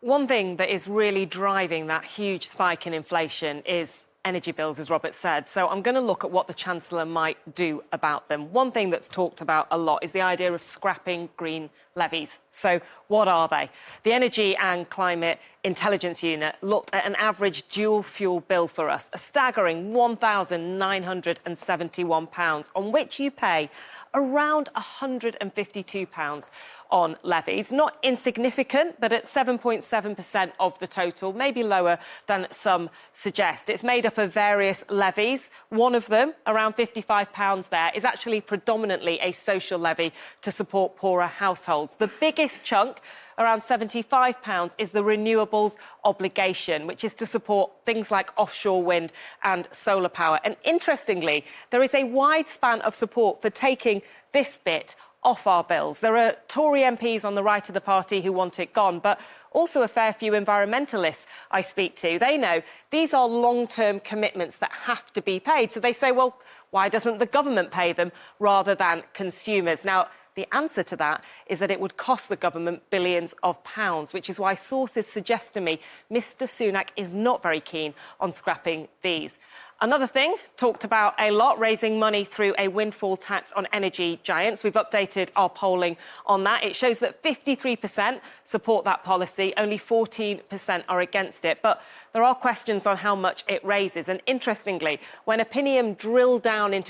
One thing that is really driving that huge spike in inflation is energy bills, as Robert said. So I'm going to look at what the Chancellor might do about them. One thing that's talked about a lot is the idea of scrapping green levies. So what are they? The Energy and Climate Intelligence Unit looked at an average dual fuel bill for us, a staggering £1,971, on which you pay around £152 on levies. Not insignificant, but at 7.7% of the total, maybe lower than some suggest. It's made up of various levies. One of them, around £55 there, is actually predominantly a social levy to support poorer households. The biggest chunk, around £75, is the renewables obligation, which is to support things like offshore wind and solar power. And interestingly, there is a wide span of support for taking this bit off our bills. There are Tory MPs on the right of the party who want it gone, but also a fair few environmentalists I speak to. They know these are long-term commitments that have to be paid. So they say, well, why doesn't the government pay them rather than consumers? Now, the answer to that is that it would cost the government billions of pounds, which is why sources suggest to me Mr Sunak is not very keen on scrapping these. Another thing talked about a lot, raising money through a windfall tax on energy giants. We've updated our polling on that. It shows that 53% support that policy, only 14% are against it. But there are questions on how much it raises. And interestingly, when Opinion drilled down into